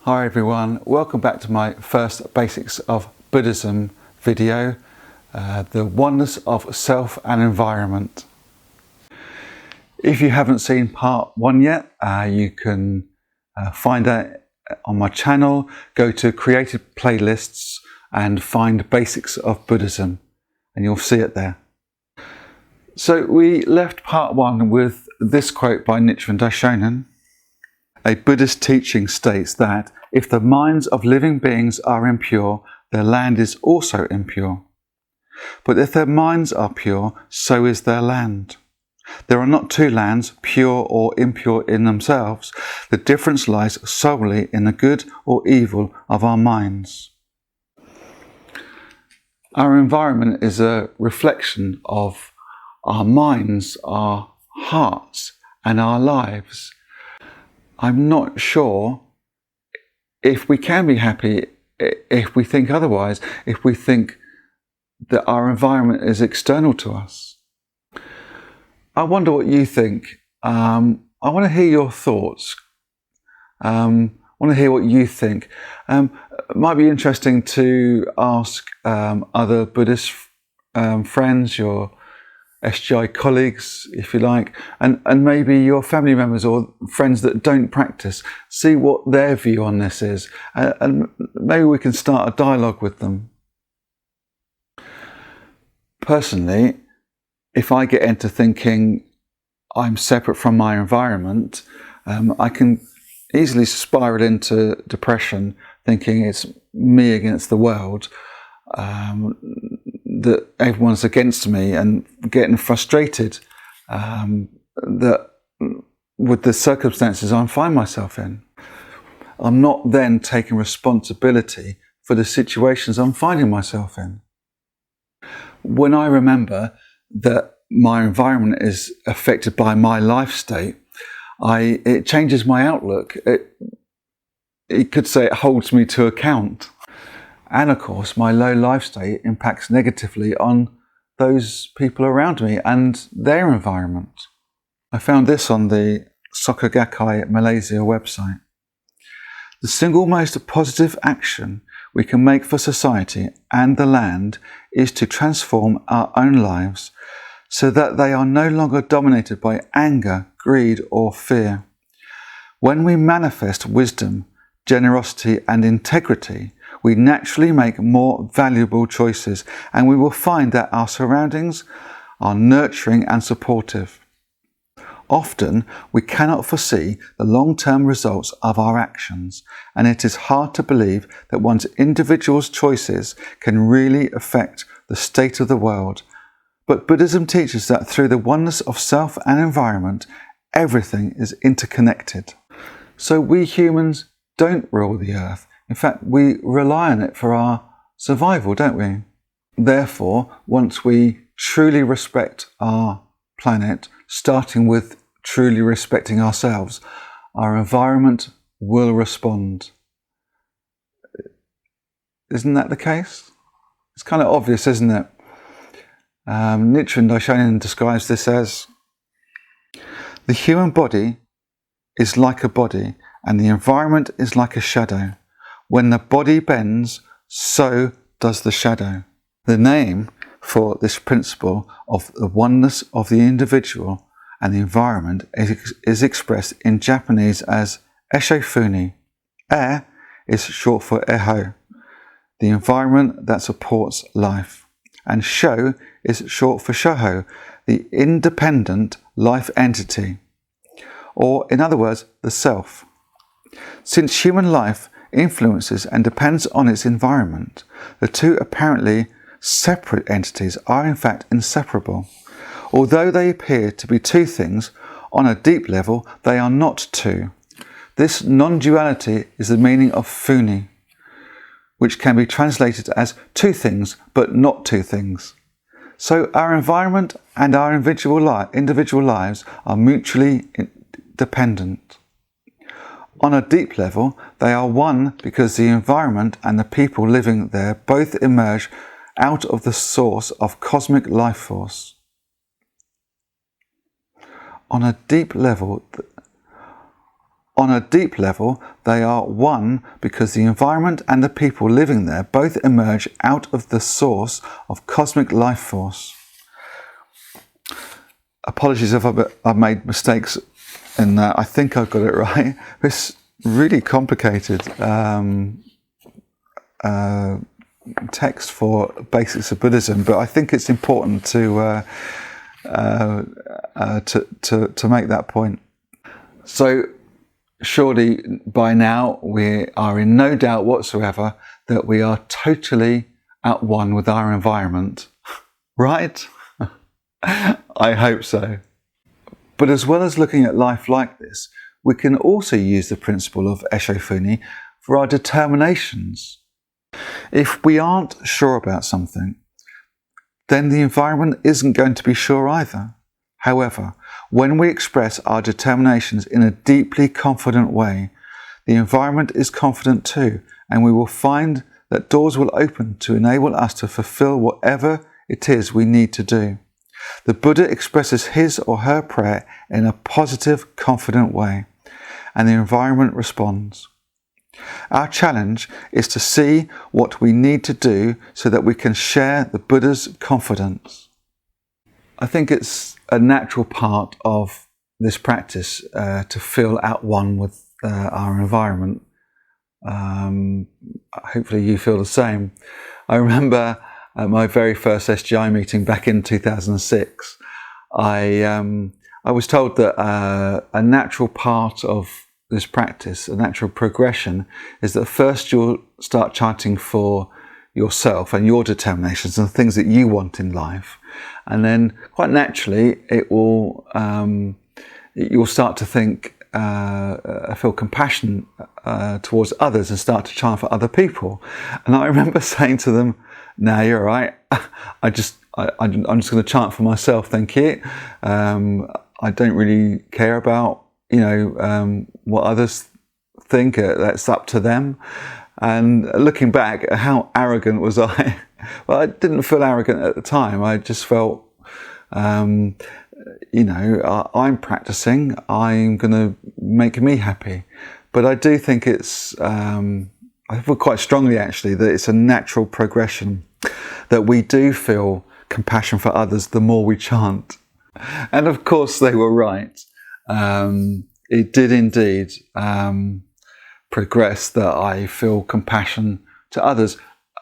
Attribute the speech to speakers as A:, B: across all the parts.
A: Hi everyone, welcome back to my first Basics of Buddhism video, the oneness of self and environment. If you haven't seen part 1 yet, you can find that on my channel. Go to created playlists and find Basics of Buddhism and you'll see it there. So we left part 1 with this quote by Nichiren Daishonin. A Buddhist teaching states that if the minds of living beings are impure, their land is also impure. But if their minds are pure, so is their land. There are not two lands, pure or impure in themselves. The difference lies solely in the good or evil of our minds. Our environment is a reflection of our minds, our hearts, and our lives. I'm not sure if we can be happy if we think otherwise, if we think that our environment is external to us. I wonder what you think. I want to hear your thoughts. I want to hear what you think. It might be interesting to ask other Buddhist friends, your SGI colleagues, if you like, and maybe your family members or friends that don't practice. See what their view on this is, and maybe we can start a dialogue with them. Personally, if I get into thinking I'm separate from my environment, I can easily spiral into depression, thinking it's me against the world, that everyone's against me, and getting frustrated that with the circumstances I find myself in. I'm not then taking responsibility for the situations I'm finding myself in. When I remember that my environment is affected by my life state, it changes my outlook. It could say it holds me to account. And of course, my low life state impacts negatively on those people around me and their environment. I found this on the Soka Gakkai Malaysia website. The single most positive action we can make for society and the land is to transform our own lives so that they are no longer dominated by anger, greed, or fear. When we manifest wisdom, generosity, and integrity, we naturally make more valuable choices, and we will find that our surroundings are nurturing and supportive. Often, we cannot foresee the long-term results of our actions, and it is hard to believe that one's individual's choices can really affect the state of the world. But Buddhism teaches that through the oneness of self and environment, everything is interconnected. So we humans don't rule the earth. In fact, we rely on it for our survival, don't we? Therefore, once we truly respect our planet, starting with truly respecting ourselves, our environment will respond. Isn't that the case? It's kind of obvious, isn't it? Nichiren Daishonin describes this as, the human body is like a body, and the environment is like a shadow. When the body bends, so does the shadow. The name for this principle of the oneness of the individual and the environment is expressed in Japanese as Esho Funi. E is short for Eho, the environment that supports life, and Sho is short for Shoho, the independent life entity, or in other words, the self. Since human life influences and depends on its environment, the two apparently separate entities are in fact inseparable. Although they appear to be two things, on a deep level they are not two. This non-duality is the meaning of Funi, which can be translated as two things but not two things. So our environment and our individual lives are mutually dependent. On a deep level, they are one because the environment and the people living there both emerge out of the source of cosmic life force. On a deep level, On a deep level, they are one because the environment and the people living there both emerge out of the source of cosmic life force. Apologies if I've made mistakes in that. I think I've got it right. It's really complicated text for basics of Buddhism, but I think it's important to make that point. So surely by now we are in no doubt whatsoever that we are totally at one with our environment, right? I hope so. But as well as looking at life like this, we can also use the principle of Esho Funi for our determinations. If we aren't sure about something, then the environment isn't going to be sure either. However, when we express our determinations in a deeply confident way, the environment is confident too, and we will find that doors will open to enable us to fulfill whatever it is we need to do. The Buddha expresses his or her prayer in a positive, confident way, and the environment responds. Our challenge is to see what we need to do so that we can share the Buddha's confidence. I think it's a natural part of this practice to feel at one with our environment. Hopefully you feel the same. I remember at my very first SGI meeting back in 2006, I was told that a natural part of this practice, a natural progression, is that first you'll start chanting for yourself and your determinations and the things that you want in life, and then quite naturally it will you'll start to think feel compassion towards others and start to chant for other people. And I remember saying to them, "No, you're right. I'm just going to chant for myself, thank you. I don't really care about what others think. That's up to them." And looking back, how arrogant was I? Well, I didn't feel arrogant at the time. I just felt, I'm practicing. I'm going to make me happy. But I do think it's, I feel quite strongly actually that it's a natural progression, that we do feel compassion for others the more we chant. And of course they were right. It did indeed progress that I feel compassion to others.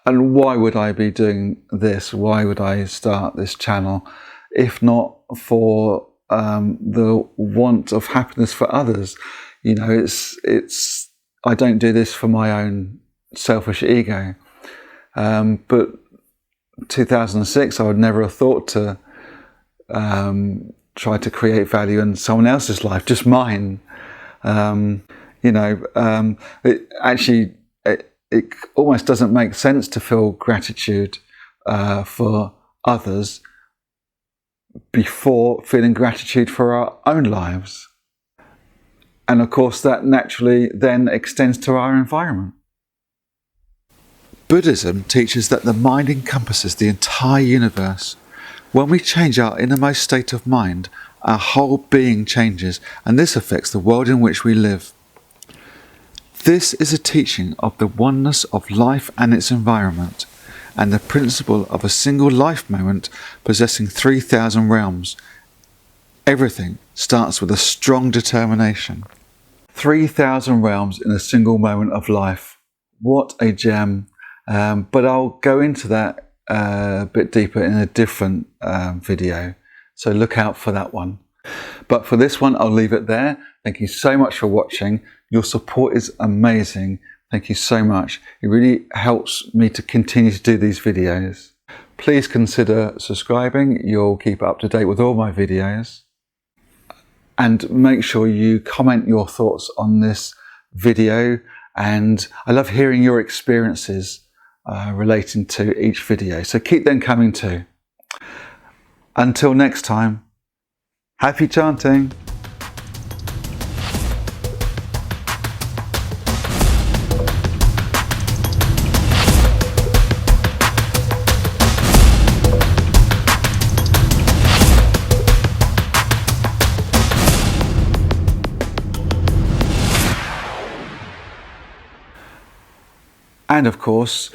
A: And why would I be doing this? Why would I start this channel if not for the want of happiness for others? It's I don't do this for my own selfish ego. But 2006, I would never have thought to try to create value in someone else's life, just mine. It almost doesn't make sense to feel gratitude for others before feeling gratitude for our own lives. And of course that naturally then extends to our environment. Buddhism teaches that the mind encompasses the entire universe. When we change our innermost state of mind, our whole being changes, and this affects the world in which we live. This is a teaching of the oneness of life and its environment, and the principle of a single life moment possessing 3,000 realms. Everything starts with a strong determination. 3,000 realms in a single moment of life. What a gem. But I'll go into that a bit deeper in a different video, so look out for that one. But for this one, I'll leave it there. Thank you so much for watching. Your support is amazing. Thank you so much. It really helps me to continue to do these videos. Please consider subscribing. You'll keep up to date with all my videos. And make sure you comment your thoughts on this video. And I love hearing your experiences relating to each video. So keep them coming too. Until next time, happy chanting. And of course,